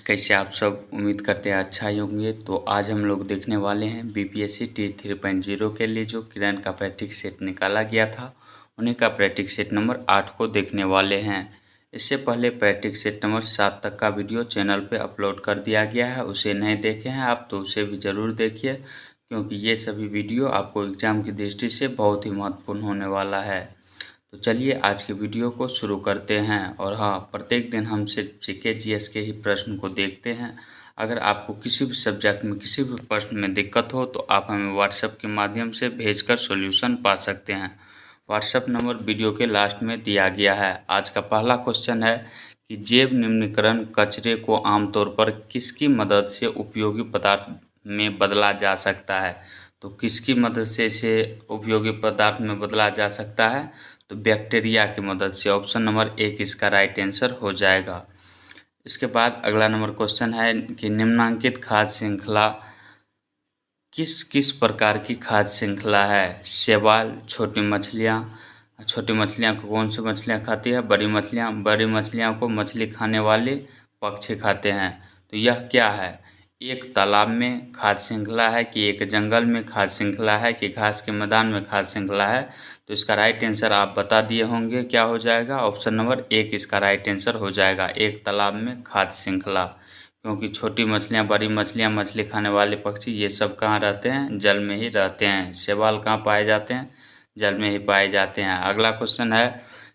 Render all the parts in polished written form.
कैसे आप सब उम्मीद करते हैं अच्छा ही होंगे। तो आज हम लोग देखने वाले हैं बीपीएससी टी 3.0 के लिए जो किरण का प्रैक्टिस सेट निकाला गया था, उन्हीं का प्रैक्टिस सेट नंबर 8 को देखने वाले हैं। इससे पहले प्रैक्टिस सेट नंबर 7 तक का वीडियो चैनल पे अपलोड कर दिया गया है, उसे नहीं देखे हैं आप तो उसे भी ज़रूर देखिए, क्योंकि ये सभी वीडियो आपको एग्ज़ाम की दृष्टि से बहुत ही महत्वपूर्ण होने वाला है। तो चलिए आज के वीडियो को शुरू करते हैं। और हाँ, प्रत्येक दिन हम सिर्फ जीके जीएस के ही प्रश्न को देखते हैं। अगर आपको किसी भी सब्जेक्ट में किसी भी प्रश्न में दिक्कत हो तो आप हमें व्हाट्सएप के माध्यम से भेजकर सॉल्यूशन पा सकते हैं। व्हाट्सएप नंबर वीडियो के लास्ट में दिया गया है। आज का पहला क्वेश्चन है कि जैव निम्नीकरण कचरे को आमतौर पर किसकी मदद से उपयोगी पदार्थ में बदला जा सकता है। तो किसकी मदद से इसे उपयोगी पदार्थ में बदला जा सकता है, तो बैक्टीरिया की मदद से। ऑप्शन नंबर 1 इसका राइट आंसर हो जाएगा। इसके बाद अगला नंबर क्वेश्चन है कि निम्नांकित खाद्य श्रृंखला किस किस प्रकार की खाद्य श्रृंखला है। शैवाल, छोटी मछलियाँ को कौन सी मछलियाँ खाती है। बड़ी मछलियाँ को मछली खाने वाले पक्षी खाते हैं। तो यह क्या है, एक तालाब में खाद्य श्रृंखला है कि एक जंगल में खाद्य श्रृंखला है कि घास के मैदान में खाद्य श्रृंखला है। तो इसका राइट आंसर आप बता दिए होंगे क्या हो जाएगा। ऑप्शन नंबर 1 इसका राइट आंसर हो जाएगा, एक तालाब में खाद्य श्रृंखला। क्योंकि छोटी मछलियाँ, बड़ी मछलियाँ, मछली खाने वाले पक्षी ये सब कहाँ रहते हैं, जल में ही रहते हैं। शैवाल कहाँ पाए जाते हैं, जल में ही पाए जाते हैं। अगला क्वेश्चन है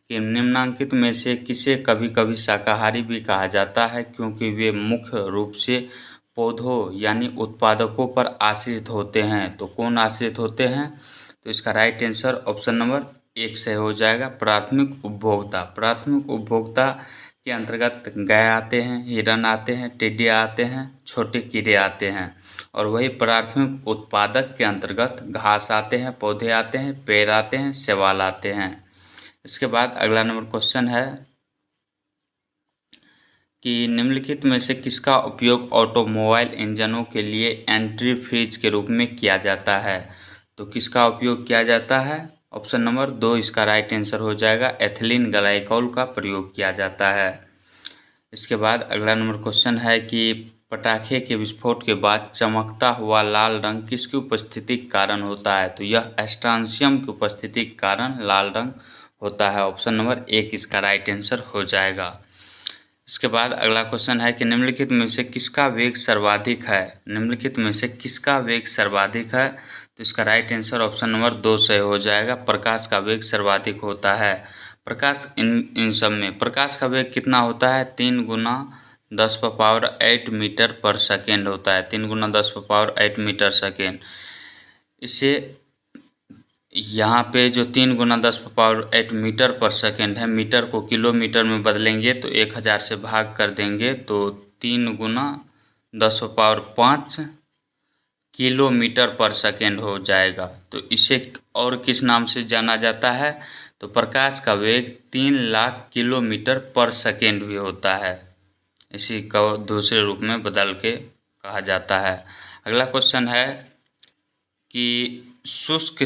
कि निम्नांकित में से किसे कभी कभी शाकाहारी भी कहा जाता है, क्योंकि वे मुख्य रूप से पौधों यानी उत्पादकों पर आश्रित होते हैं। तो कौन आश्रित होते हैं, तो इसका राइट आंसर ऑप्शन नंबर 1 से हो जाएगा, प्राथमिक उपभोक्ता। प्राथमिक उपभोक्ता के अंतर्गत गाय आते हैं, हिरन आते हैं, टिड्डियाँ आते हैं, छोटे कीड़े आते हैं। और वही प्राथमिक उत्पादक के अंतर्गत घास आते हैं, पौधे आते हैं, पेड़ आते हैं, शैवाल आते हैं। इसके बाद अगला नंबर क्वेश्चन है कि निम्नलिखित में से किसका उपयोग ऑटोमोबाइल इंजनों के लिए एंटी फ्रीज के रूप में किया जाता है। तो किसका उपयोग किया जाता है, ऑप्शन नंबर 2 इसका राइट आंसर हो जाएगा, एथिलीन ग्लाइकोल का प्रयोग किया जाता है। इसके बाद अगला नंबर क्वेश्चन है कि पटाखे के विस्फोट के बाद चमकता हुआ लाल रंग किसकी उपस्थिति के कारण होता है। तो यह एस्ट्रांशियम की उपस्थिति के कारण लाल रंग होता है। ऑप्शन नंबर 1 इसका राइट आंसर हो जाएगा। इसके बाद अगला क्वेश्चन है कि निम्नलिखित में से किसका वेग सर्वाधिक है। निम्नलिखित में से किसका वेग सर्वाधिक है, तो इसका राइट आंसर ऑप्शन नंबर 2 से हो जाएगा, प्रकाश का वेग सर्वाधिक होता है। प्रकाश इन सब में प्रकाश का वेग कितना होता है, 3 गुना 10⁸ मीटर पर सेकेंड होता है। 3 गुना 10⁸ मीटर सेकेंड। इससे यहाँ पे जो 3 गुना 10⁸ मीटर पर सेकेंड है, मीटर को किलोमीटर में बदलेंगे तो 1000 से भाग कर देंगे तो 3 गुना 10⁵ किलोमीटर पर सेकेंड हो जाएगा। तो इसे और किस नाम से जाना जाता है, तो प्रकाश का वेग 3 लाख किलोमीटर पर सेकेंड भी होता है। इसी को दूसरे रूप में बदल के कहा जाता है। अगला क्वेश्चन है कि शुष्क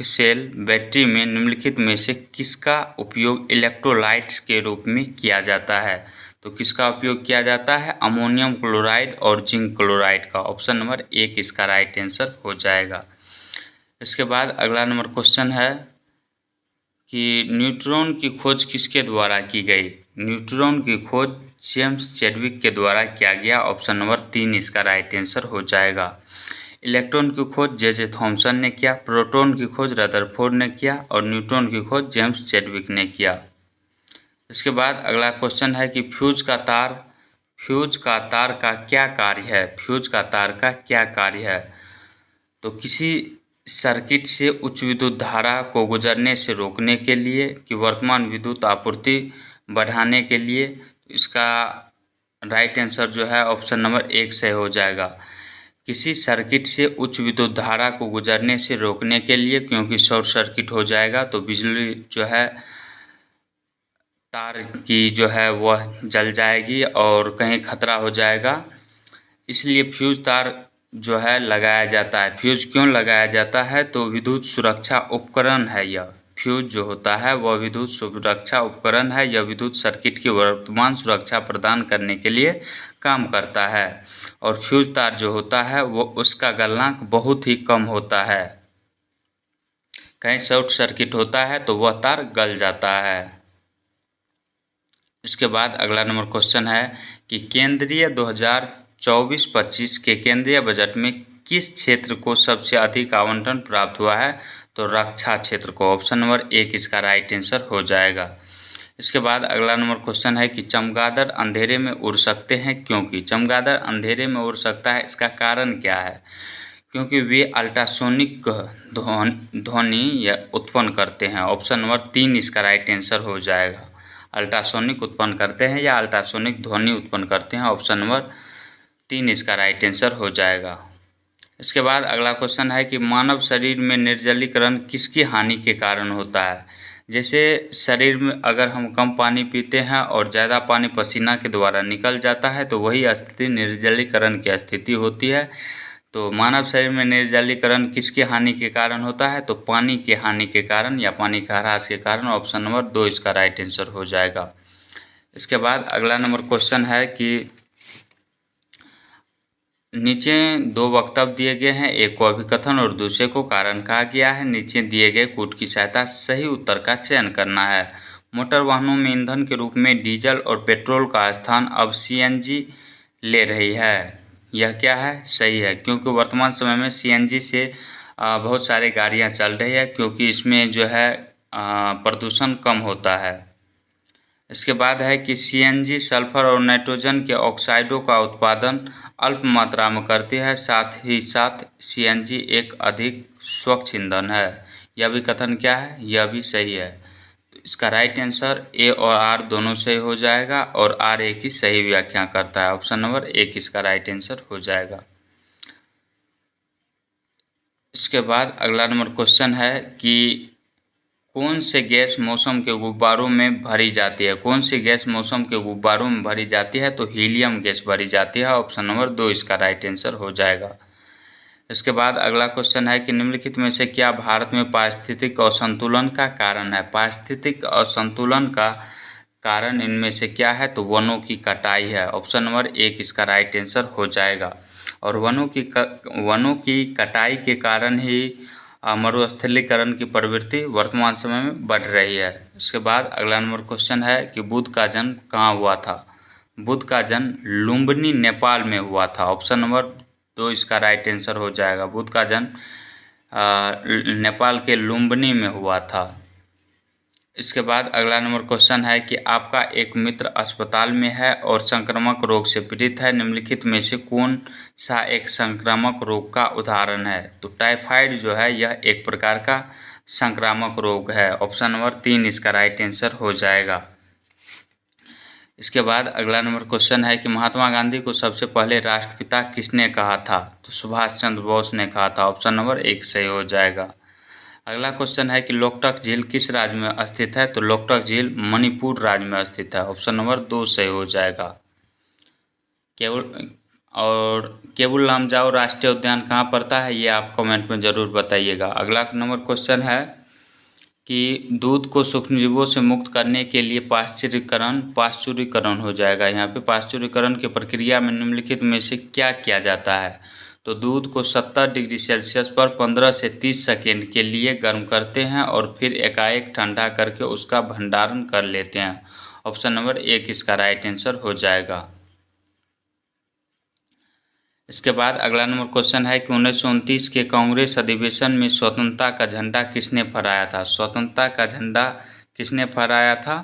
सेल बैटरी में निम्नलिखित में से किसका उपयोग इलेक्ट्रोलाइट्स के रूप में किया जाता है। तो किसका उपयोग किया जाता है, अमोनियम क्लोराइड और जिंक क्लोराइड का। ऑप्शन नंबर 1 इसका राइट आंसर हो जाएगा। इसके बाद अगला नंबर क्वेश्चन है कि न्यूट्रॉन की खोज किसके द्वारा की गई। न्यूट्रॉन की खोज जेम्स चैडविक के द्वारा किया गया। ऑप्शन नंबर 3 इसका राइट आंसर हो जाएगा। इलेक्ट्रॉन की खोज जे थॉमसन ने किया, प्रोटॉन की खोज रदरफोर्ड ने किया और न्यूट्रॉन की खोज जेम्स चैडविक ने किया। इसके बाद अगला क्वेश्चन है कि फ्यूज का तार का क्या कार्य है। फ्यूज का तार का क्या कार्य है, तो किसी सर्किट से उच्च विद्युत धारा को गुजरने से रोकने के लिए कि वर्तमान विद्युत आपूर्ति बढ़ाने के लिए। इसका राइट आंसर जो है ऑप्शन नंबर 1 से हो जाएगा, किसी सर्किट से उच्च विद्युत धारा को गुजरने से रोकने के लिए, क्योंकि शॉर्ट सर्किट हो जाएगा तो बिजली जो है तार की जो है वह जल जाएगी और कहीं खतरा हो जाएगा। इसलिए फ्यूज तार जो है लगाया जाता है। फ्यूज क्यों लगाया जाता है, तो विद्युत सुरक्षा उपकरण है यह। फ्यूज जो होता है वह विद्युत सुरक्षा उपकरण है। यह विद्युत सर्किट की वर्तमान सुरक्षा प्रदान करने के लिए काम करता है। और फ्यूज तार जो होता है वो उसका गलनांक बहुत ही कम होता है। कहीं शॉर्ट सर्किट होता है तो वह तार गल जाता है। इसके बाद अगला नंबर क्वेश्चन है कि केंद्रीय 2024-25 के केंद्रीय बजट में किस क्षेत्र को सबसे अधिक आवंटन प्राप्त हुआ है? तो रक्षा क्षेत्र को। ऑप्शन नंबर 1 इसका राइट आंसर हो जाएगा। इसके बाद अगला नंबर क्वेश्चन है कि चमगादड़ अंधेरे में उड़ सकते हैं क्योंकि? चमगादड़ अंधेरे में उड़ सकता है, इसका कारण क्या है? क्योंकि वे अल्ट्रासोनिक ध्वनि या उत्पन्न करते हैं। ऑप्शन नंबर 3 इसका राइट आंसर हो जाएगा। अल्ट्रासोनिक उत्पन्न करते हैं या अल्ट्रासोनिक ध्वनि उत्पन्न करते हैं। ऑप्शन नंबर 3 इसका राइट आंसर हो जाएगा। इसके बाद अगला क्वेश्चन है कि मानव शरीर में निर्जलीकरण किसकी हानि के कारण होता है? जैसे शरीर में अगर हम कम पानी पीते हैं और ज़्यादा पानी पसीना के द्वारा निकल जाता है तो वही स्थिति निर्जलीकरण की स्थिति होती है। तो मानव शरीर में निर्जलीकरण किसकी हानि के कारण होता है? तो पानी की हानि के कारण या पानी के ह्रास के कारण। ऑप्शन नंबर 2 इसका राइट आंसर हो जाएगा। इसके बाद अगला नंबर क्वेश्चन है कि नीचे 2 वक्तव्य दिए गए हैं, एक को अभिकथन और दूसरे को कारण कहा गया है। नीचे दिए गए कूट की सहायता सही उत्तर का चयन करना है। मोटर वाहनों में ईंधन के रूप में डीजल और पेट्रोल का स्थान अब सीएनजी ले रही है। यह क्या है? सही है, क्योंकि वर्तमान समय में सीएनजी से बहुत सारी गाड़ियां चल रही है, क्योंकि इसमें जो है प्रदूषण कम होता है। इसके बाद है कि सीएनजी सल्फर और नाइट्रोजन के ऑक्साइडों का उत्पादन अल्प मात्रा में करती है, साथ ही साथ सीएनजी एक अधिक स्वच्छ ईंधन है। यह भी कथन क्या है? यह भी सही है। तो इसका राइट आंसर ए और आर दोनों सही हो जाएगा और आर ए की सही व्याख्या करता है। ऑप्शन नंबर 1 इसका राइट आंसर हो जाएगा। इसके बाद अगला नंबर क्वेश्चन है कि कौन से गैस मौसम के गुब्बारों में भरी जाती है? कौन सी गैस मौसम के गुब्बारों में भरी जाती है? तो हीलियम गैस भरी जाती है। ऑप्शन नंबर 2 इसका राइट आंसर हो जाएगा। इसके बाद अगला क्वेश्चन है कि निम्नलिखित में से क्या भारत में पारिस्थितिक असंतुलन का कारण है? पारिस्थितिक असंतुलन का कारण इनमें से क्या है? तो वनों की कटाई है। ऑप्शन नंबर 1 इसका राइट आंसर हो जाएगा। और वनों की कटाई के कारण ही मरुस्थलीकरण की प्रवृत्ति वर्तमान समय में बढ़ रही है। इसके बाद अगला नंबर क्वेश्चन है कि बुद्ध का जन्म कहाँ हुआ था? बुद्ध का जन्म लुम्बिनी नेपाल में हुआ था। ऑप्शन नंबर 2 इसका राइट आंसर हो जाएगा। बुद्ध का जन्म नेपाल के लुम्बिनी में हुआ था। इसके बाद अगला नंबर क्वेश्चन है कि आपका एक मित्र अस्पताल में है और संक्रामक रोग से पीड़ित है। निम्नलिखित में से कौन सा एक संक्रामक रोग का उदाहरण है? तो टाइफाइड जो है यह एक प्रकार का संक्रामक रोग है। ऑप्शन नंबर 3 इसका राइट आंसर हो जाएगा। इसके बाद अगला नंबर क्वेश्चन है कि महात्मा गांधी को सबसे पहले राष्ट्रपिता किसने कहा था? तो सुभाष चंद्र बोस ने कहा था। ऑप्शन नंबर 1 सही हो जाएगा। अगला क्वेश्चन है कि लोकटक झील किस राज्य में स्थित है? तो लोकटक झील मणिपुर राज्य में स्थित है। ऑप्शन नंबर 2 सही हो जाएगा। केबुल लामजाओ राष्ट्रीय उद्यान कहाँ पड़ता है? ये आप कमेंट में ज़रूर बताइएगा। अगला नंबर क्वेश्चन है कि दूध को सूक्ष्मजीवों से मुक्त करने के लिए पाश्चुरीकरण हो जाएगा। यहाँ पे पाश्चुरीकरण की प्रक्रिया में निम्नलिखित में से क्या किया जाता है? तो दूध को 70 डिग्री सेल्सियस पर 15 से 30 सेकेंड के लिए गर्म करते हैं और फिर एकाएक ठंडा करके उसका भंडारण कर लेते हैं। ऑप्शन नंबर 1 इसका राइट आंसर हो जाएगा। इसके बाद अगला नंबर क्वेश्चन है कि 1929 के कांग्रेस अधिवेशन में स्वतंत्रता का झंडा किसने फहराया था? स्वतंत्रता का झंडा किसने फहराया था?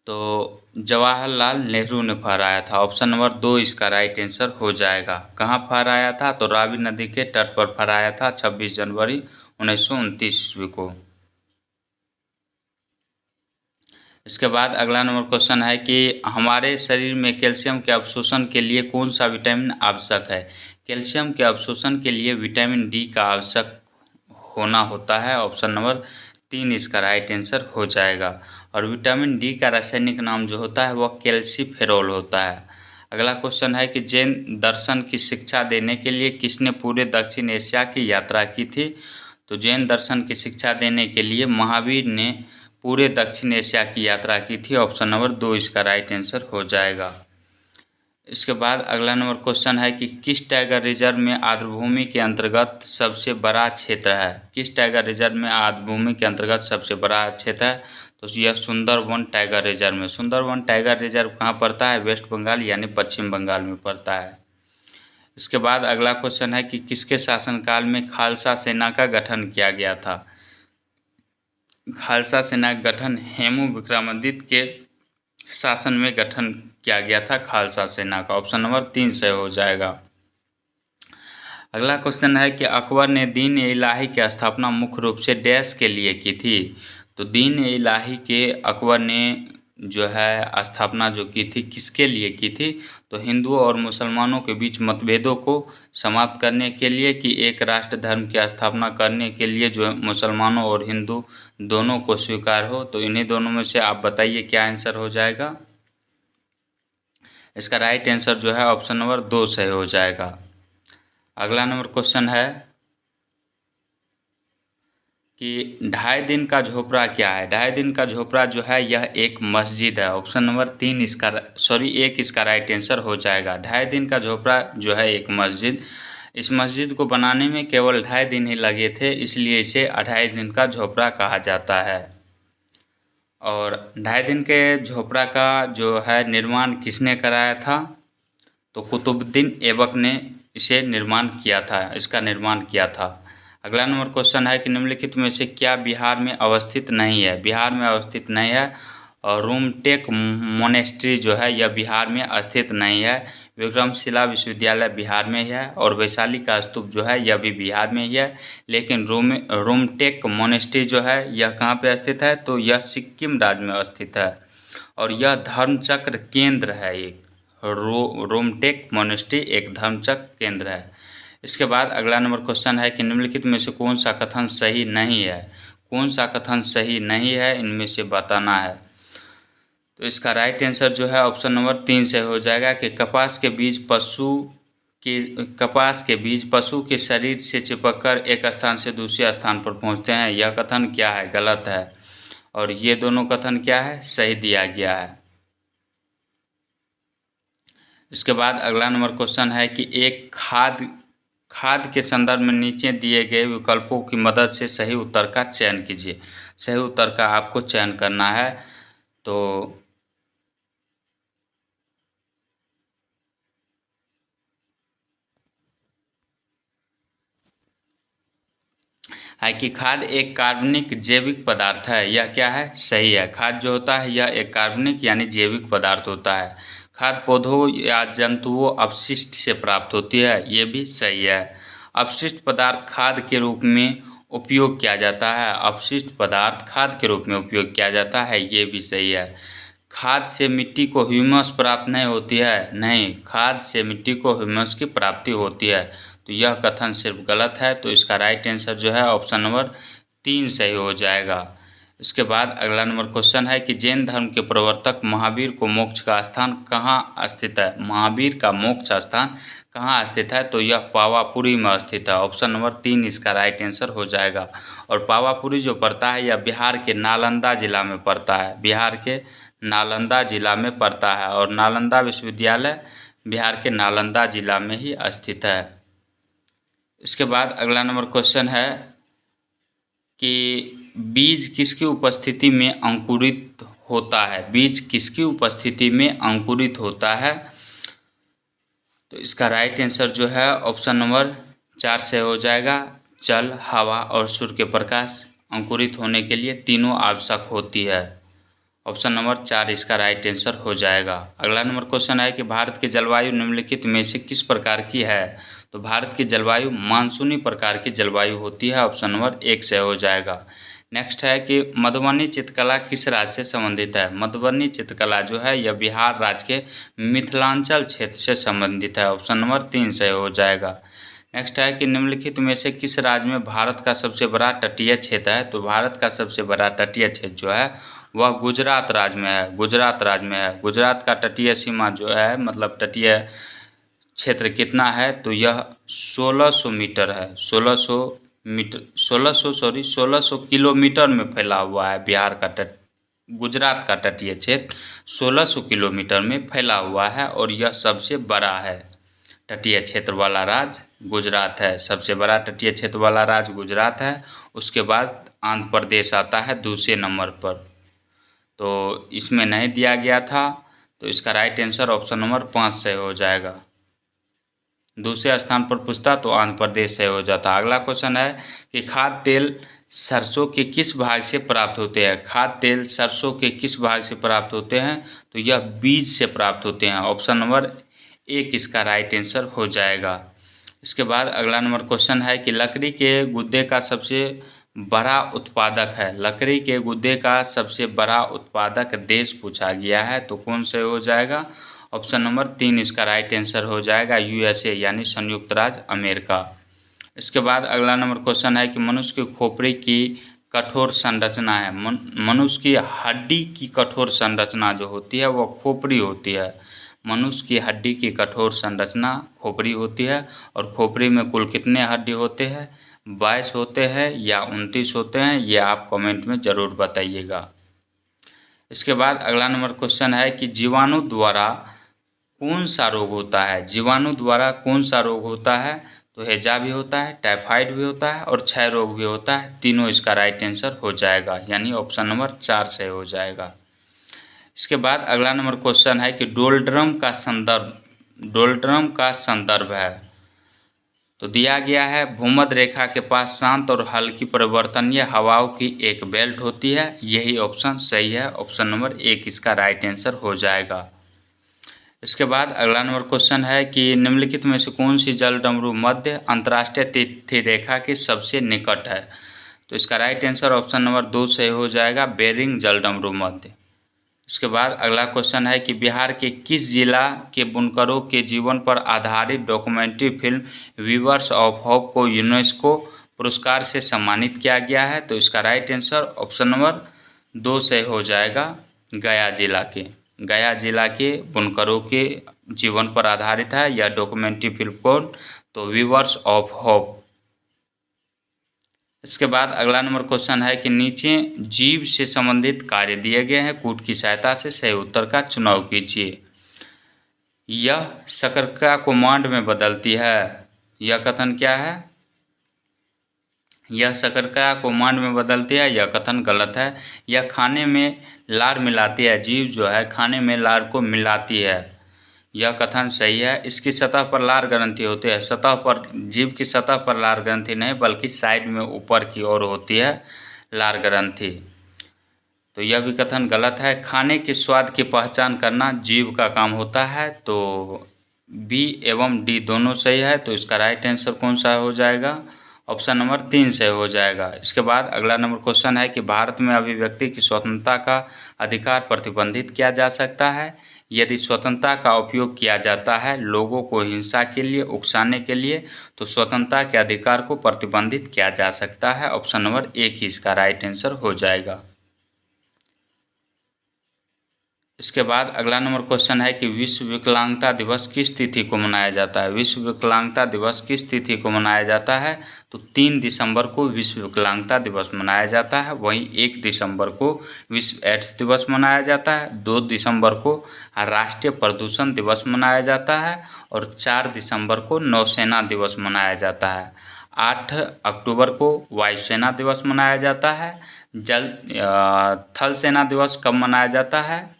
तो जवाहरलाल नेहरू ने फहराया था। ऑप्शन नंबर 2 इसका राइट आंसर हो जाएगा। कहाँ फहराया था? तो रावी नदी के तट पर फहराया था 26 जनवरी 1929 ईस्वी को। इसके बाद अगला नंबर क्वेश्चन है कि हमारे शरीर में कैल्शियम के अवशोषण के लिए कौन सा विटामिन आवश्यक है? कैल्शियम के अवशोषण के लिए विटामिन डी का आवश्यक होना होता है। ऑप्शन नंबर 3 इसका राइट आंसर हो जाएगा। और विटामिन डी का रासायनिक नाम जो होता है वह कैल्सीफेरॉल होता है। अगला क्वेश्चन है कि जैन दर्शन की शिक्षा देने के लिए किसने पूरे दक्षिण एशिया की यात्रा की थी? तो जैन दर्शन की शिक्षा देने के लिए महावीर ने पूरे दक्षिण एशिया की यात्रा की थी। ऑप्शन नंबर 2 इसका राइट आंसर हो जाएगा। इसके बाद अगला नंबर क्वेश्चन है कि किस टाइगर रिजर्व में आर्द्रभूमि के अंतर्गत सबसे बड़ा क्षेत्र है? किस टाइगर रिजर्व में आर्द्रभूमि के अंतर्गत सबसे बड़ा क्षेत्र है? तो यह सुंदरवन टाइगर रिजर्व में। सुंदरवन टाइगर रिजर्व कहाँ पड़ता है? वेस्ट बंगाल यानी पश्चिम बंगाल में पड़ता है। इसके बाद अगला क्वेश्चन है कि किसके शासनकाल में खालसा सेना का गठन किया गया था? खालसा सेना का गठन हेमू विक्रमादित्य के शासन में गठन किया गया था खालसा सेना का। ऑप्शन नंबर 3 से हो जाएगा। अगला क्वेश्चन है कि अकबर ने दीन ए इलाही की स्थापना मुख्य रूप से डैश के लिए की थी? तो दीन ए इलाही के अकबर ने जो है स्थापना जो की थी किसके लिए की थी? तो हिंदुओं और मुसलमानों के बीच मतभेदों को समाप्त करने के लिए कि एक राष्ट्र धर्म की स्थापना करने के लिए जो मुसलमानों और हिंदू दोनों को स्वीकार हो। तो इन्हीं दोनों में से आप बताइए क्या आंसर हो जाएगा। इसका राइट आंसर जो है ऑप्शन नंबर 2 सही हो जाएगा। अगला नंबर क्वेश्चन है कि 2.5 दिन का झोपड़ा क्या है? 2.5 दिन का झोपड़ा जो है यह एक मस्जिद है। ऑप्शन नंबर 3 इसका 1 इसका राइट आंसर हो जाएगा। 2.5 दिन का झोपड़ा जो है एक मस्जिद, इस मस्जिद को बनाने में केवल 2.5 दिन ही लगे थे, इसलिए इसे 2.5 दिन का झोपड़ा कहा जाता है। और 2.5 दिन के झोपड़ा का जो है निर्माण किसने कराया था? तो कुतुबुद्दीन ऐबक ने इसे निर्माण किया था, इसका निर्माण किया था। अगला नंबर क्वेश्चन है कि निम्नलिखित में से क्या बिहार में अवस्थित नहीं है? बिहार में अवस्थित नहीं है। और रूमटेक मोनेस्ट्री जो है यह बिहार में स्थित नहीं है। विक्रमशिला विश्वविद्यालय बिहार में ही है और वैशाली का स्तूप जो है यह भी बिहार में ही है। लेकिन रूमटेक मोनेस्ट्री जो है यह कहाँ पे स्थित है? तो यह सिक्किम राज्य में स्थित है और यह धर्मचक्र केंद्र है। एक रूमटेक मोनेस्ट्री एक धर्मचक्र केंद्र है। इसके बाद अगला नंबर क्वेश्चन है कि निम्नलिखित में से कौन सा कथन सही नहीं है? कौन सा कथन सही नहीं है इनमें से बताना है। तो इसका राइट आंसर जो है ऑप्शन नंबर 3 से हो जाएगा कि कपास के बीज पशु के शरीर से चिपककर एक स्थान से दूसरे स्थान पर पहुंचते हैं। यह कथन क्या है? गलत है। और ये दोनों कथन क्या है? सही दिया गया है। इसके बाद अगला नंबर क्वेश्चन है कि एक खाद के संदर्भ में नीचे दिए गए विकल्पों की मदद से सही उत्तर का चयन कीजिए। सही उत्तर का आपको चयन करना है। तो है कि खाद एक कार्बनिक जैविक पदार्थ है। यह क्या है? सही है। खाद जो होता है यह एक कार्बनिक यानी जैविक पदार्थ होता है। खाद पौधों या जंतुओं अपशिष्ट से प्राप्त होती है। ये भी सही है। अपशिष्ट पदार्थ खाद के रूप में उपयोग किया जाता है। अपशिष्ट पदार्थ खाद के रूप में उपयोग किया जाता है। ये भी सही है। खाद से मिट्टी को ह्यूमस प्राप्त नहीं होती है। नहीं, खाद से मिट्टी को ह्यूमस की प्राप्ति होती है। तो यह कथन सिर्फ गलत है। तो इसका राइट आंसर जो है ऑप्शन नंबर 3 सही हो जाएगा। इसके बाद अगला नंबर क्वेश्चन है कि जैन धर्म के प्रवर्तक महावीर को मोक्ष का स्थान कहाँ स्थित है? महावीर का मोक्ष स्थान कहाँ स्थित है? तो यह पावापुरी में स्थित है। ऑप्शन नंबर 3 इसका राइट आंसर हो जाएगा। और पावापुरी जो पड़ता है यह बिहार के नालंदा जिला में पड़ता है। बिहार के नालंदा जिला में पड़ता है और नालंदा विश्वविद्यालय बिहार के नालंदा जिला में ही स्थित है। इसके बाद अगला नंबर क्वेश्चन है कि बीज किसकी उपस्थिति में अंकुरित होता है? बीज किसकी उपस्थिति में अंकुरित होता है? तो इसका राइट आंसर जो है ऑप्शन नंबर 4 से हो जाएगा। जल, हवा और सूर्य के प्रकाश अंकुरित होने के लिए तीनों आवश्यक होती है। ऑप्शन नंबर 4 इसका राइट आंसर हो जाएगा। अगला नंबर क्वेश्चन है कि भारत की जलवायु निम्नलिखित में से किस प्रकार की है? तो भारत की जलवायु मानसूनी प्रकार की जलवायु होती है। ऑप्शन नंबर 1 से हो जाएगा। नेक्स्ट है कि मधुबनी चित्रकला किस राज्य से संबंधित है? मधुबनी चित्रकला जो है यह बिहार राज्य के मिथिलांचल क्षेत्र से संबंधित है। ऑप्शन नंबर 3 से हो जाएगा। नेक्स्ट है कि निम्नलिखित में से किस राज्य में भारत का सबसे बड़ा तटीय क्षेत्र है? तो भारत का सबसे बड़ा तटीय क्षेत्र जो है वह गुजरात राज्य में है। गुजरात राज्य में है। गुजरात का तटीय सीमा जो है मतलब तटीय क्षेत्र कितना है? तो यह 1600 मीटर है। 1600 मीटर 1600 किलोमीटर में फैला हुआ है। बिहार का गुजरात का तटीय क्षेत्र 1600 किलोमीटर में फैला हुआ है और यह सबसे बड़ा है। तटीय क्षेत्र वाला राज्य गुजरात है, सबसे बड़ा तटीय क्षेत्र वाला राज्य गुजरात है। उसके बाद आंध्र प्रदेश आता है दूसरे नंबर पर। तो इसमें नहीं दिया गया था, तो इसका राइट आंसर ऑप्शन नंबर 5 से हो जाएगा। दूसरे स्थान पर पूछता तो आंध्र प्रदेश से हो जाता। अगला क्वेश्चन है कि खाद्य तेल सरसों के किस भाग से प्राप्त होते हैं। खाद्य तेल सरसों के किस भाग से प्राप्त होते हैं, तो यह बीज से प्राप्त होते हैं। ऑप्शन नंबर 1 इसका राइट आंसर हो जाएगा। इसके बाद अगला नंबर क्वेश्चन है कि लकड़ी के गुद्दे का सबसे बड़ा उत्पादक है। लकड़ी के गुद्दे का सबसे बड़ा उत्पादक देश पूछा गया है, तो कौन से हो जाएगा। ऑप्शन नंबर 3 इसका राइट आंसर हो जाएगा, यूएसए यानी संयुक्त राज्य अमेरिका। इसके बाद अगला नंबर क्वेश्चन है कि मनुष्य के खोपड़ी की कठोर संरचना है। मनुष्य की हड्डी की कठोर संरचना जो होती है वह खोपड़ी होती है। मनुष्य की हड्डी की कठोर संरचना खोपड़ी होती है। और खोपड़ी में कुल कितने हड्डी होते हैं, 22 होते हैं या 29 होते हैं, ये आप कमेंट में ज़रूर बताइएगा। इसके बाद अगला नंबर क्वेश्चन है कि जीवाणु द्वारा कौन सा रोग होता है। जीवाणु द्वारा कौन सा रोग होता है, तो हैजा भी होता है, टाइफाइड भी होता है और क्षय रोग भी होता है। तीनों इसका राइट आंसर हो जाएगा, यानी ऑप्शन नंबर 4 से हो जाएगा। इसके बाद अगला नंबर क्वेश्चन है कि डोलड्रम का संदर्भ है। तो दिया गया है भूमध्य रेखा के पास शांत और हल्की परिवर्तनीय हवाओं की एक बेल्ट होती है। यही ऑप्शन सही है, ऑप्शन नंबर 1 इसका राइट आंसर हो जाएगा। इसके बाद अगला नंबर क्वेश्चन है कि निम्नलिखित में से कौन सी जल डमरू मध्य अंतर्राष्ट्रीय तिथि रेखा के सबसे निकट है। तो इसका राइट आंसर ऑप्शन नंबर 2 से हो जाएगा, बेरिंग जल डमरू मध्य। इसके बाद अगला क्वेश्चन है कि बिहार के किस जिला के बुनकरों के जीवन पर आधारित documentary film weavers of hope को यूनेस्को पुरस्कार से सम्मानित किया गया है। तो इसका राइट आंसर ऑप्शन नंबर 2 से हो जाएगा, गया जिला के बुनकरों के जीवन पर आधारित है यह डॉक्यूमेंट्री फिल्म कौन, तो वीवर्स ऑफ होप। इसके बाद अगला नंबर क्वेश्चन है कि नीचे जीव से संबंधित कार्य दिए गए हैं, कूट की सहायता से सही उत्तर का चुनाव कीजिए। यह शकरकंद को मांड में बदलती है, यह कथन क्या है। यह शकरकंद को मांड में बदलती है, यह कथन गलत है। यह खाने में लार मिलाती है, जीव जो है खाने में लार को मिलाती है, यह कथन सही है। इसकी सतह पर लार ग्रंथि होती है, सतह पर जीव की सतह पर लार ग्रंथि नहीं बल्कि साइड में ऊपर की ओर होती है लार ग्रंथि, तो यह भी कथन गलत है। खाने के स्वाद की पहचान करना जीव का काम होता है, तो बी एवं डी दोनों सही है। तो इसका राइट आंसर कौन सा हो जाएगा, ऑप्शन नंबर 3 से हो जाएगा। इसके बाद अगला नंबर क्वेश्चन है कि भारत में अभिव्यक्ति की स्वतंत्रता का अधिकार प्रतिबंधित किया जा सकता है यदि स्वतंत्रता का उपयोग किया जाता है लोगों को हिंसा के लिए उकसाने के लिए, तो स्वतंत्रता के अधिकार को प्रतिबंधित किया जा सकता है। ऑप्शन नंबर 1 ही इसका राइट आंसर हो जाएगा। इसके बाद अगला नंबर क्वेश्चन है कि विश्व विकलांगता दिवस किस तिथि को मनाया जाता है। विश्व विकलांगता दिवस किस तिथि को मनाया जाता है, तो 3 दिसंबर को विश्व विकलांगता दिवस मनाया जाता है। वहीं 1 दिसंबर को विश्व एड्स दिवस मनाया जाता है, 2 दिसंबर को राष्ट्रीय प्रदूषण दिवस मनाया जाता है और 4 दिसंबर को नौसेना दिवस मनाया जाता है। 8 अक्टूबर को वायुसेना दिवस मनाया जाता है। थल सेना दिवस कब मनाया जाता है,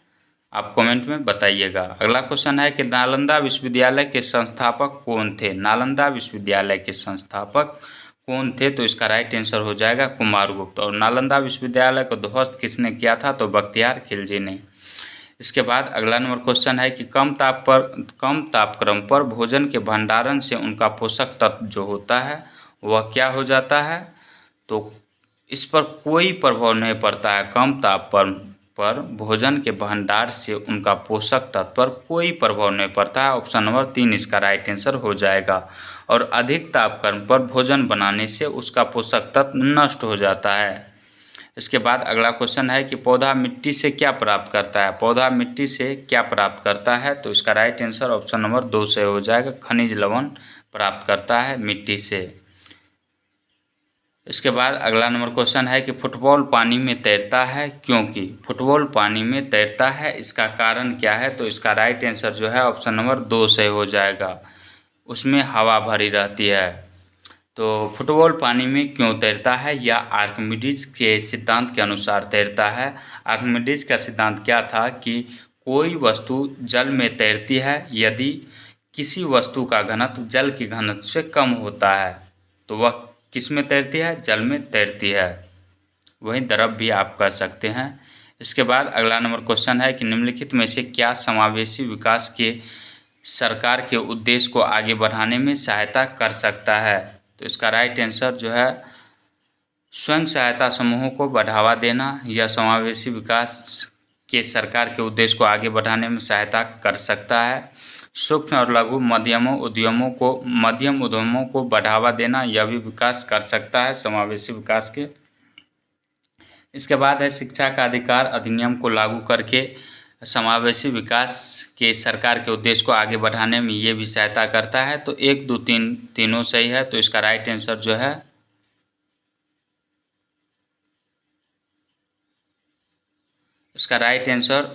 आप कमेंट में बताइएगा। अगला क्वेश्चन है कि नालंदा विश्वविद्यालय के संस्थापक कौन थे। नालंदा विश्वविद्यालय के संस्थापक कौन थे, तो इसका राइट आंसर हो जाएगा कुमारगुप्त। और नालंदा विश्वविद्यालय को ध्वस्त किसने किया था, तो बख्तियार खिलजी ने। इसके बाद अगला नंबर क्वेश्चन है कि कम तापक्रम पर भोजन के भंडारण से उनका पोषक तत्व जो होता है वह क्या हो जाता है, तो इस पर कोई प्रभाव नहीं पड़ता है। कम तापक्रम पर भोजन के भंडार से उनका पोषक तत्व पर कोई प्रभाव नहीं पड़ता है। ऑप्शन नंबर 3 इसका राइट आंसर हो जाएगा। और अधिक तापक्रम पर भोजन बनाने से उसका पोषक तत्व नष्ट हो जाता है। इसके बाद अगला क्वेश्चन है कि पौधा मिट्टी से क्या प्राप्त करता है। पौधा मिट्टी से क्या प्राप्त करता है, तो इसका राइट आंसर ऑप्शन नंबर 2 से हो जाएगा, खनिज लवण प्राप्त करता है मिट्टी से। इसके बाद अगला नंबर क्वेश्चन है कि फुटबॉल पानी में तैरता है क्योंकि फुटबॉल पानी में तैरता है, इसका कारण क्या है? तो इसका राइट आंसर जो है ऑप्शन नंबर 2 से हो जाएगा, उसमें हवा भरी रहती है। तो फुटबॉल पानी में क्यों तैरता है? या आर्किमिडीज के सिद्धांत के अनुसार तैरता है। आर्किमिडीज का सिद्धांत क्या था कि कोई वस्तु जल में तैरती है यदि किसी वस्तु का घनत्व जल के घनत्व से कम होता है, तो वह किस में तैरती है? जल में तैरती है। वहीं द्रव भी आप कह सकते हैं। इसके बाद अगला नंबर क्वेश्चन है कि निम्नलिखित में से क्या समावेशी विकास के सरकार के उद्देश्य को आगे बढ़ाने में सहायता कर सकता है? तो इसका राइट आंसर जो है स्वयं सहायता समूहों को बढ़ावा देना यह समावेशी विकास के सरकार के उद्देश्य को आगे बढ़ाने में सहायता कर सकता है। सूक्ष्म और लघु मध्यम उद्यमों को बढ़ावा देना यह भी विकास कर सकता है समावेशी विकास के। इसके बाद है शिक्षा का अधिकार अधिनियम को लागू करके समावेशी विकास के सरकार के उद्देश्य को आगे बढ़ाने में ये भी सहायता करता है। तो 1, 2, 3 तीनों सही है। तो इसका राइट आंसर जो है इसका राइट आंसर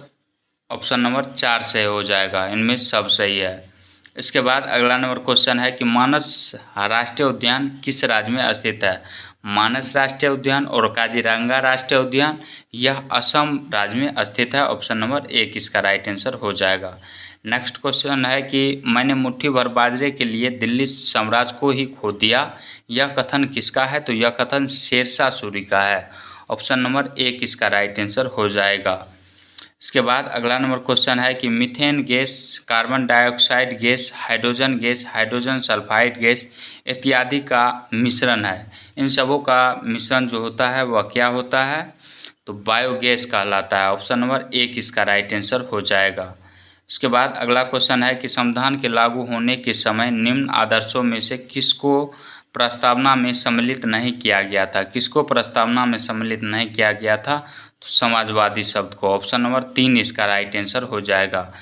ऑप्शन नंबर 4 से हो जाएगा, इनमें सब सही है। इसके बाद अगला नंबर क्वेश्चन है कि मानस राष्ट्रीय उद्यान किस राज्य में स्थित है? मानस राष्ट्रीय उद्यान और काजीरंगा राष्ट्रीय उद्यान यह असम राज्य में स्थित है। ऑप्शन नंबर 1 इसका राइट आंसर हो जाएगा। नेक्स्ट क्वेश्चन है कि मैंने मुट्ठी भर बाजरे के लिए दिल्ली साम्राज्य को ही खो दिया, यह कथन किसका है? तो यह कथन शेरशाह सूरी का है। ऑप्शन नंबर 1 इसका राइट आंसर हो जाएगा। इसके बाद अगला नंबर क्वेश्चन है कि methane gas, carbon dioxide gas, hydrogen sulphide gas इत्यादि का मिश्रण है। इन सबों का मिश्रण जो होता है वह क्या होता है? तो बायोगैस कहलाता है। ऑप्शन नंबर 1 इसका राइट आंसर हो जाएगा। इसके बाद अगला क्वेश्चन है कि संविधान के लागू होने के समय निम्न आदर्शों में से किसको प्रस्तावना में सम्मिलित नहीं किया गया था? किसको प्रस्तावना में सम्मिलित नहीं किया गया था? तो समाजवादी शब्द को। ऑप्शन नंबर 3 इसका राइट आंसर हो जाएगा।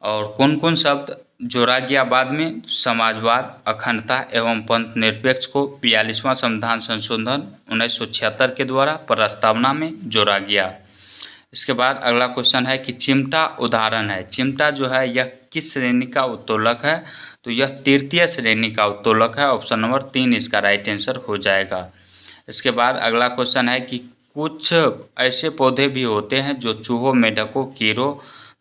और कौन कौन शब्द जोड़ा गया बाद में? समाजवाद, अखंडता एवं पंथ निरपेक्ष को 42वां संविधान संशोधन 1976 के द्वारा प्रस्तावना में जोड़ा गया। इसके बाद अगला क्वेश्चन है कि चिमटा उदाहरण है। चिमटा जो है यह किस श्रेणी का उत्तोलक है? तो यह तृतीय श्रेणी का उत्तोलक है। ऑप्शन नंबर 3 इसका राइट आंसर हो जाएगा। इसके बाद अगला क्वेश्चन है कि कुछ ऐसे पौधे भी होते हैं जो चूहों, मेढकों, कीड़ों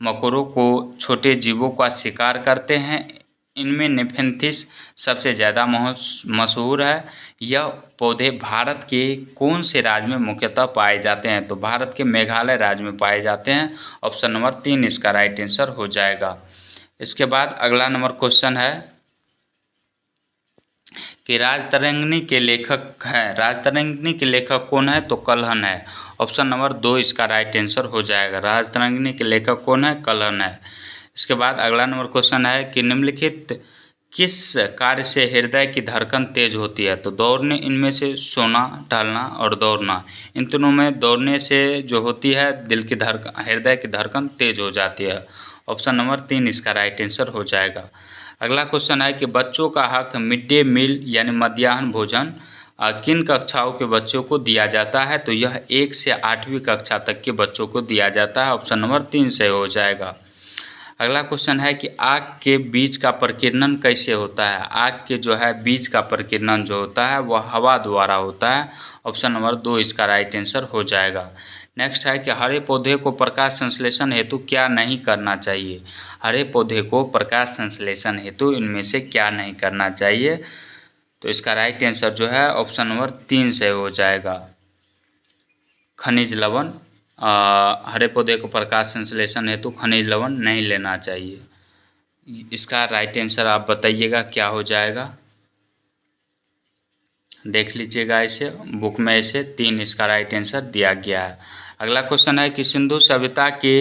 मकोड़ों को छोटे जीवों का शिकार करते हैं। इनमें नेफेंथिस सबसे ज़्यादा मशहूर है। यह पौधे भारत के कौन से राज्य में मुख्यतः पाए जाते हैं? तो भारत के मेघालय राज्य में पाए जाते हैं। ऑप्शन नंबर 3 इसका राइट आंसर हो जाएगा। इसके बाद अगला नंबर क्वेश्चन है कि राजतरंगिणी के लेखक हैं। राजतरंगिणी के लेखक कौन है? तो कल्हण है। ऑप्शन नंबर 2 इसका राइट आंसर हो जाएगा। राजतरंगिणी के लेखक कौन है? कल्हण है। इसके बाद अगला नंबर क्वेश्चन है कि निम्नलिखित किस कार्य से हृदय की धड़कन तेज होती है? तो दौड़ने, इनमें से सोना, टहलना और दौड़ना, इन तीनों में दौड़ने से जो होती है हृदय की धड़कन तेज हो जाती है। ऑप्शन नंबर 3 इसका राइट आंसर हो जाएगा। अगला क्वेश्चन है कि बच्चों का हक मिड डे मील यानी मध्याह्न भोजन किन कक्षाओं के बच्चों को दिया जाता है? तो यह 1 से 8वीं कक्षा तक के बच्चों को दिया जाता है। ऑप्शन नंबर 3 से हो जाएगा। अगला क्वेश्चन है कि आग के बीज का प्रकीर्णन कैसे होता है? आग के जो है बीज का प्रकीर्णन जो होता है वह हवा द्वारा होता है। ऑप्शन नंबर 2 इसका राइट आंसर हो जाएगा। नेक्स्ट है कि हरे पौधे को प्रकाश संश्लेषण हेतु क्या नहीं करना चाहिए? हरे पौधे को प्रकाश संश्लेषण हेतु इनमें से क्या नहीं करना चाहिए? तो इसका राइट आंसर जो है ऑप्शन नंबर 3 से हो जाएगा। खनिज लवण, हरे पौधे को प्रकाश संश्लेषण हेतु खनिज लवण नहीं लेना चाहिए। इसका राइट आंसर आप बताइएगा क्या हो जाएगा, देख लीजिएगा इसे बुक में। इसे 3 इसका राइट आंसर दिया गया है। अगला क्वेश्चन है कि सिंधु सभ्यता के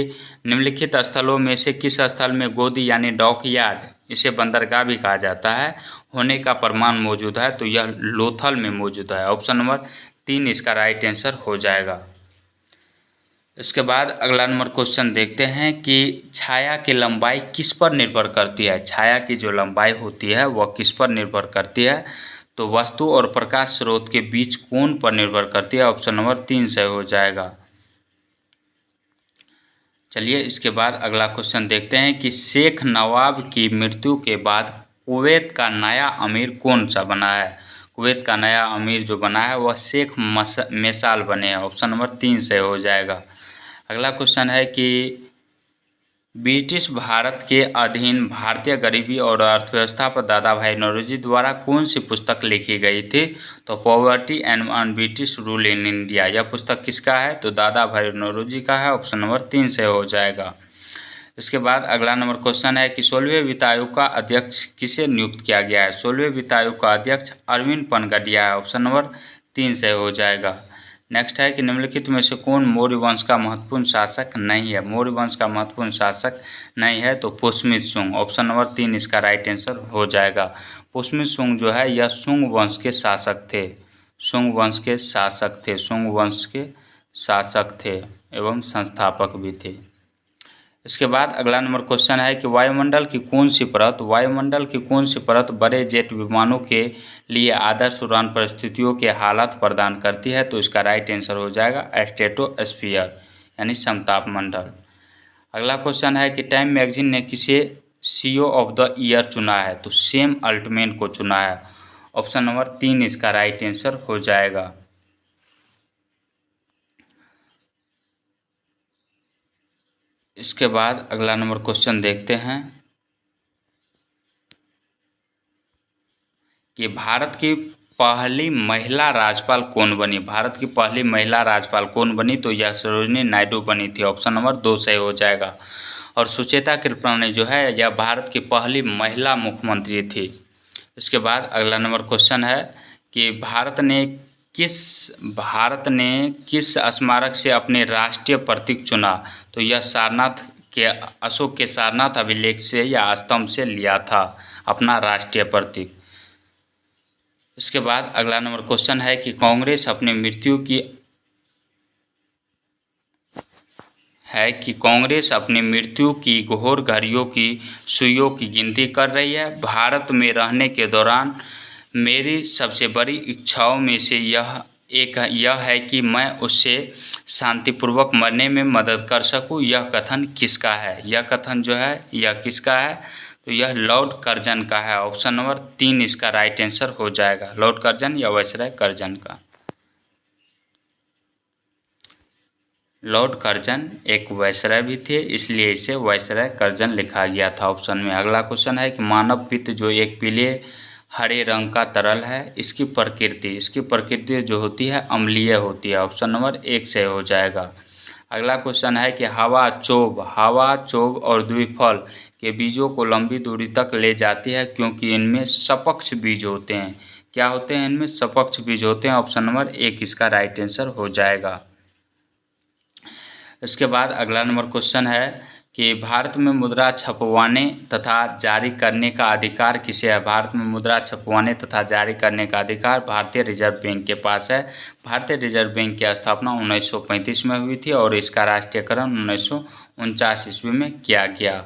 निम्नलिखित स्थलों में से किस स्थल में गोदी यानी डॉकयार्ड, इसे बंदरगाह भी कहा जाता है, होने का प्रमाण मौजूद है? तो यह लोथल में मौजूद है। ऑप्शन नंबर 3 इसका राइट आंसर हो जाएगा। इसके बाद अगला नंबर क्वेश्चन देखते हैं कि छाया की लंबाई किस पर निर्भर करती है? छाया की जो लंबाई होती है वह किस पर निर्भर करती है? तो वस्तु और प्रकाश स्रोत के बीच कोण पर निर्भर करती है। ऑप्शन नंबर 3 सही हो जाएगा। चलिए इसके बाद अगला क्वेश्चन देखते हैं कि शेख नवाब की मृत्यु के बाद कुवैत का नया अमीर कौन सा बना है। कुवैत का नया अमीर जो बना है वह शेख मैसाल बने हैं। ऑप्शन नंबर 3 सही हो जाएगा। अगला क्वेश्चन है कि ब्रिटिश भारत के अधीन भारतीय गरीबी और अर्थव्यवस्था पर दादा भाई नौरोजी द्वारा कौन सी पुस्तक लिखी गई थी। तो poverty and British rule in India, यह पुस्तक किसका है। तो दादा भाई नौरोजी का है। ऑप्शन नंबर 3 से हो जाएगा। इसके बाद अगला नंबर क्वेश्चन है कि 16वें वित्त आयोग का अध्यक्ष किसे नियुक्त किया गया है। 16वें वित्त आयोग का अध्यक्ष अरविंद पनगडिया है। ऑप्शन नंबर 3 से हो जाएगा। नेक्स्ट है कि निम्नलिखित में से कौन मौर्य वंश का महत्वपूर्ण शासक नहीं है। मौर्य वंश का महत्वपूर्ण शासक नहीं है तो पुष्यमित्र शुंग। ऑप्शन नंबर 3 इसका राइट आंसर हो जाएगा। पुष्यमित्र शुंग जो है यह शुंग वंश के शासक थे। शुंग वंश के शासक थे। शुंग वंश के शासक थे एवं संस्थापक भी थे। इसके बाद अगला नंबर क्वेश्चन है कि वायुमंडल की कौन सी परत बड़े जेट विमानों के लिए आदर्श उड़ान परिस्थितियों के हालात प्रदान करती है। तो इसका राइट आंसर हो जाएगा स्ट्रेटोस्फीयर यानी समताप मंडल। अगला क्वेश्चन है कि टाइम मैगजीन ने किसे सीईओ ऑफ द ईयर चुना है। तो सैम अल्टमैन को चुना है। ऑप्शन नंबर 3 इसका राइट आंसर हो जाएगा। इसके बाद अगला नंबर क्वेश्चन देखते हैं कि भारत की पहली महिला राज्यपाल कौन बनी। भारत की पहली महिला राज्यपाल कौन बनी। तो यह सरोजिनी नायडू बनी थी। ऑप्शन नंबर 2 सही हो जाएगा। और सुचेता कृपलानी जो है यह भारत की पहली महिला मुख्यमंत्री थी। इसके बाद अगला नंबर क्वेश्चन है कि भारत ने किस स्मारक से अपने राष्ट्रीय प्रतीक चुना। तो यह सारनाथ के अशोक के सारनाथ अभिलेख से या स्तंभ से लिया था अपना राष्ट्रीय प्रतीक। इसके बाद अगला नंबर क्वेश्चन है कि कांग्रेस अपनी मृत्यु की घोर घड़ियों की सुइयों की गिनती कर रही है। भारत में रहने के दौरान मेरी सबसे बड़ी इच्छाओं में से यह है कि मैं उससे शांतिपूर्वक मरने में मदद कर सकूं। यह कथन किसका है। यह कथन जो है यह किसका है। तो यह लॉर्ड कर्जन का है। ऑप्शन नंबर 3 इसका राइट आंसर हो जाएगा। लॉर्ड कर्जन या वायसराय कर्जन का। लॉर्ड कर्जन एक वायसराय भी थे इसलिए इसे वायसराय कर्जन लिखा गया था ऑप्शन में। अगला क्वेश्चन है कि मानव पित्त जो एक पीले हरे रंग का तरल है इसकी प्रकृति जो होती है अम्लीय होती है। ऑप्शन नंबर 1 से हो जाएगा। अगला क्वेश्चन है कि हवा चोब और द्विफल के बीजों को लंबी दूरी तक ले जाती है क्योंकि इनमें सपक्ष बीज होते हैं। क्या होते हैं इनमें? सपक्ष बीज होते हैं। ऑप्शन नंबर 1 इसका राइट आंसर हो जाएगा। इसके बाद अगला नंबर क्वेश्चन है कि भारत में मुद्रा छपवाने तथा जारी करने का अधिकार किसे है। भारत में मुद्रा छपवाने तथा जारी करने का अधिकार भारतीय रिजर्व बैंक के पास है। भारतीय रिजर्व बैंक की स्थापना 1935 में हुई थी और इसका राष्ट्रीयकरण 1949 ईस्वी में किया गया।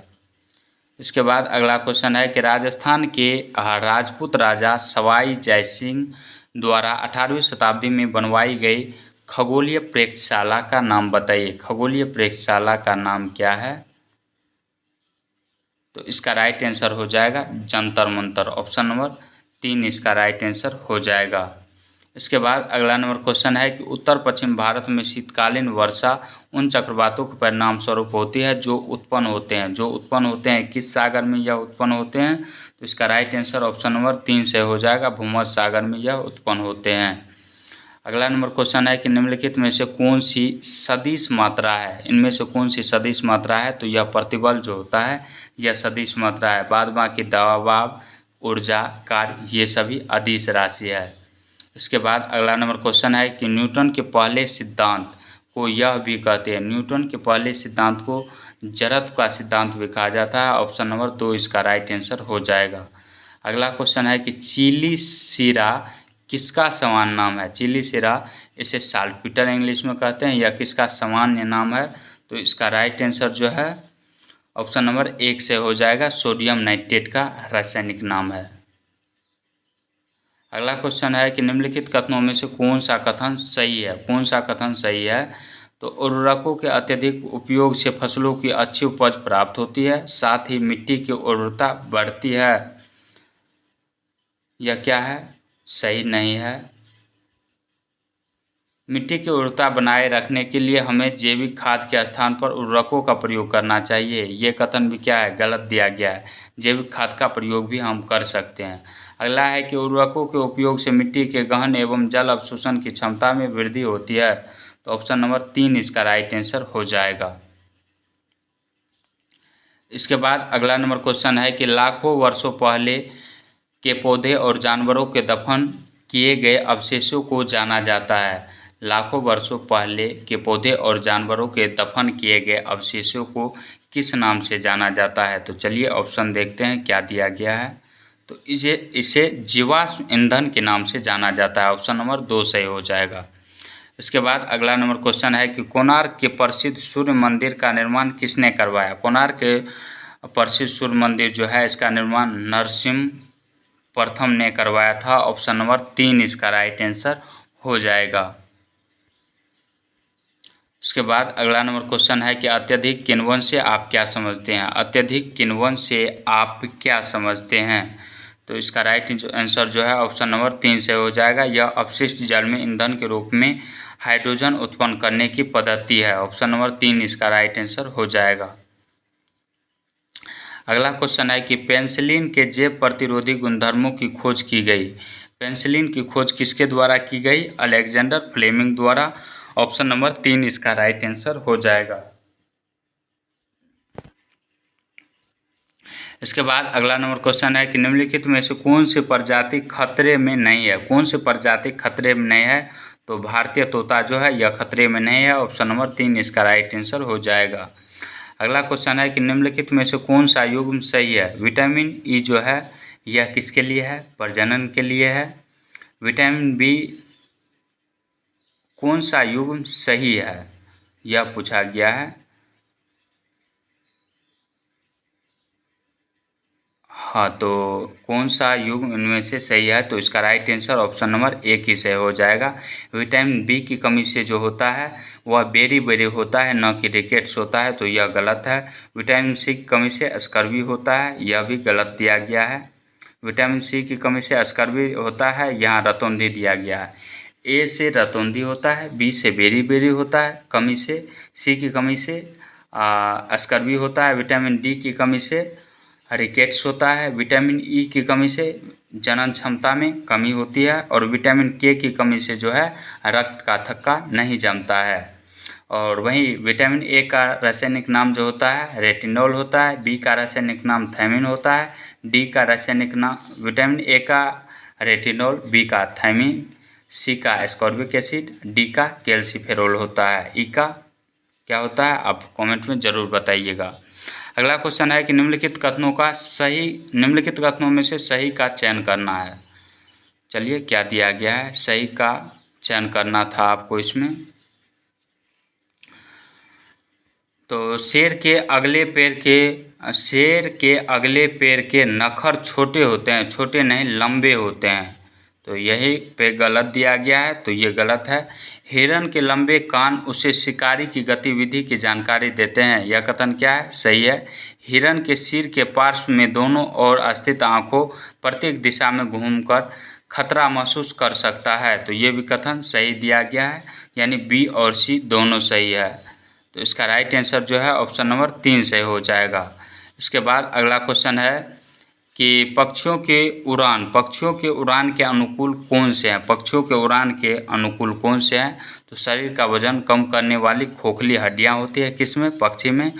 इसके बाद अगला क्वेश्चन है कि राजस्थान के राजपूत राजा सवाई जयसिंह द्वारा 18वीं शताब्दी में बनवाई गई खगोलीय प्रयोगशाला का नाम बताइए। खगोलीय प्रयोगशाला का नाम क्या है। तो इसका राइट आंसर हो जाएगा जंतर मंतर। ऑप्शन नंबर 3 इसका राइट आंसर हो जाएगा। इसके बाद अगला नंबर क्वेश्चन है कि उत्तर पश्चिम भारत में शीतकालीन वर्षा उन चक्रवातों के परिणाम स्वरूप होती है जो उत्पन्न होते हैं किस सागर में यह उत्पन्न होते हैं। तो इसका राइट आंसर ऑप्शन नंबर 3 से हो जाएगा। भूमध्य सागर में यह उत्पन्न होते हैं। अगला नंबर क्वेश्चन है कि निम्नलिखित में से कौन सी सदिश मात्रा है। इनमें से कौन सी सदिश मात्रा है। तो यह प्रतिबल जो होता है यह सदिश मात्रा है। बाद बाकी दबाव ऊर्जा कार्य ये सभी अदिश राशि है। इसके बाद अगला नंबर क्वेश्चन है कि न्यूटन के पहले सिद्धांत को यह भी कहते हैं। न्यूटन के पहले सिद्धांत को जड़त्व का सिद्धांत भी कहा जाता है। ऑप्शन नंबर 2 इसका राइट आंसर हो जाएगा। अगला क्वेश्चन है कि चिली सिरा किसका सामान्य नाम है। चिली सिरा इसे साल्टपीटर इंग्लिश में कहते हैं। यह किसका सामान्य नाम है। तो इसका राइट आंसर जो है ऑप्शन नंबर 1 से हो जाएगा। सोडियम नाइट्रेट का रासायनिक नाम है। अगला क्वेश्चन है कि निम्नलिखित कथनों में से कौन सा कथन सही है, कौन सा कथन सही है। तो उर्वरकों के अत्यधिक उपयोग से फसलों की अच्छी उपज प्राप्त होती है, साथ ही मिट्टी की उर्वरता बढ़ती है। यह क्या है, सही नहीं है। मिट्टी की उर्वरता बनाए रखने के लिए हमें जैविक खाद के स्थान पर उर्वरकों का प्रयोग करना चाहिए। ये कथन भी क्या है, गलत दिया गया है। जैविक खाद का प्रयोग भी हम कर सकते हैं। अगला है कि उर्वरकों के उपयोग से मिट्टी के गहन एवं जल अवशोषण की क्षमता में वृद्धि होती है। तो ऑप्शन नंबर 3 इसका राइट आंसर हो जाएगा। इसके बाद अगला नंबर क्वेश्चन है कि लाखों वर्षों पहले के पौधे और जानवरों के दफन किए गए अवशेषों को जाना जाता है। लाखों वर्षों पहले के पौधे और जानवरों के दफन किए गए अवशेषों को किस नाम से जाना जाता है। तो चलिए ऑप्शन देखते हैं क्या दिया गया है। तो इसे जीवाश्म ईंधन के नाम से जाना जाता है। ऑप्शन नंबर 2 सही हो जाएगा। इसके बाद अगला नंबर क्वेश्चन है कि कोणार्क के प्रसिद्ध सूर्य मंदिर का निर्माण किसने करवाया। कोणार्क के प्रसिद्ध सूर्य मंदिर जो है इसका निर्माण नरसिंह प्रथम ने करवाया था। ऑप्शन नंबर 3 इसका राइट आंसर हो जाएगा। इसके बाद अगला नंबर क्वेश्चन है कि अत्यधिक किण्वन से आप क्या समझते हैं। अत्यधिक किण्वन से आप क्या समझते हैं। तो इसका राइट आंसर जो है ऑप्शन नंबर 3 से हो जाएगा। यह अपशिष्ट जल में ईंधन के रूप में हाइड्रोजन उत्पन्न करने की पद्धति है। ऑप्शन नंबर 3 इसका राइट आंसर हो जाएगा। अगला क्वेश्चन है कि पेनिसिलिन के जैव प्रतिरोधी गुणधर्मों की खोज की गई। पेनिसिलिन की खोज किसके द्वारा की गई, अलेक्जेंडर फ्लेमिंग द्वारा। ऑप्शन नंबर 3 इसका राइट आंसर हो जाएगा। इसके बाद अगला नंबर क्वेश्चन है कि निम्नलिखित में से कौन सी प्रजाति खतरे में नहीं है। कौन सी प्रजाति खतरे में नहीं है। तो भारतीय तोता जो है यह खतरे में नहीं है। ऑप्शन नंबर 3 इसका राइट आंसर हो जाएगा। अगला क्वेश्चन है कि निम्नलिखित में से कौन सा युग्म सही है। विटामिन ई जो है यह किसके लिए है, प्रजनन के लिए है। विटामिन बी कौन सा युग्म सही है, यह पूछा गया है। हाँ, तो कौन सा युग्म इनमें से सही है। तो इसका राइट आंसर ऑप्शन नंबर 1 ही सही हो जाएगा। विटामिन बी की कमी से जो होता है वह बेरी बेरी होता है, न कि रिकेट्स होता है। तो यह गलत है। विटामिन सी की कमी से स्कर्वी होता है, यह भी गलत दिया गया है। विटामिन सी की कमी से स्कर्वी होता है, यहाँ रतौंधी दिया गया है। ए से रतौंधी होता है, बी से बेरी बेरी होता है कमी से, सी की कमी से स्कर्वी होता है, विटामिन डी की कमी से रिकेट्स होता है, विटामिन ई की कमी से जनन क्षमता में कमी होती है, और विटामिन के की कमी से जो है रक्त का थक्का नहीं जमता है। और वहीं विटामिन ए का रासायनिक नाम जो होता है रेटिनॉल होता है, बी का रासायनिक नाम थायमिन होता है, डी का रासायनिक नाम विटामिन ए का रेटिनॉल, बी का थायमिन, सी का एस्कॉर्बिक एसिड, डी का कैल्सीफेरोल होता है। ई का क्या होता है आप कमेंट में ज़रूर बताइएगा। अगला क्वेश्चन है कि निम्नलिखित कथनों में से सही का चयन करना है। चलिए क्या दिया गया है, सही का चयन करना था आपको इसमें। तो शेर के अगले पैर के नखर छोटे होते हैं, छोटे नहीं लंबे होते हैं। तो यही पे गलत दिया गया है, तो ये गलत है। हिरन के लंबे कान उसे शिकारी की गतिविधि की जानकारी देते हैं। यह कथन क्या है, सही है। हिरन के सिर के पार्श्व में दोनों ओर स्थित आँखों प्रत्येक दिशा में घूमकर खतरा महसूस कर सकता है। तो ये भी कथन सही दिया गया है, यानी बी और सी दोनों सही है। तो इसका राइट आंसर जो है ऑप्शन नंबर 3 सही हो जाएगा। इसके बाद अगला क्वेश्चन है कि पक्षियों के उड़ान के अनुकूल कौन से हैं। पक्षियों के उड़ान के अनुकूल कौन से हैं। तो शरीर का वजन कम करने वाली खोखली हड्डियां होती है किसमें, पक्षी में।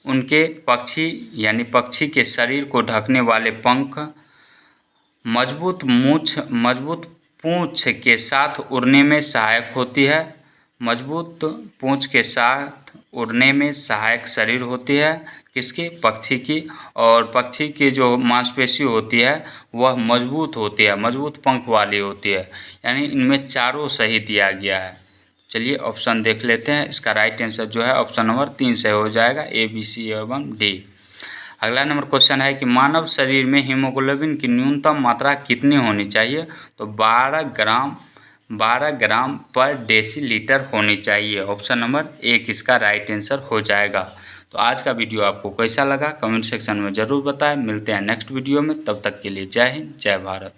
उनके पक्षी के शरीर को ढकने वाले पंख, मजबूत पूंछ के साथ उड़ने में सहायक होती है। मजबूत पूंछ के साथ उड़ने में सहायक शरीर होती है किसकी, पक्षी की। और पक्षी की जो मांसपेशी होती है वह मजबूत होती है, मजबूत पंख वाली होती है। यानी इनमें चारों सही दिया गया है। चलिए ऑप्शन देख लेते हैं। इसका राइट आंसर जो है ऑप्शन नंबर 3 सही हो जाएगा, ए बी सी एवं डी। अगला नंबर क्वेश्चन है कि मानव शरीर में हीमोग्लोबिन की न्यूनतम मात्रा कितनी होनी चाहिए? तो 12 ग्राम पर डेसीलीटर होनी चाहिए। ऑप्शन नंबर 1 इसका राइट आंसर हो जाएगा। तो आज का वीडियो आपको कैसा लगा कमेंट सेक्शन में ज़रूर बताएं। मिलते हैं नेक्स्ट वीडियो में, तब तक के लिए जय हिंद जय भारत।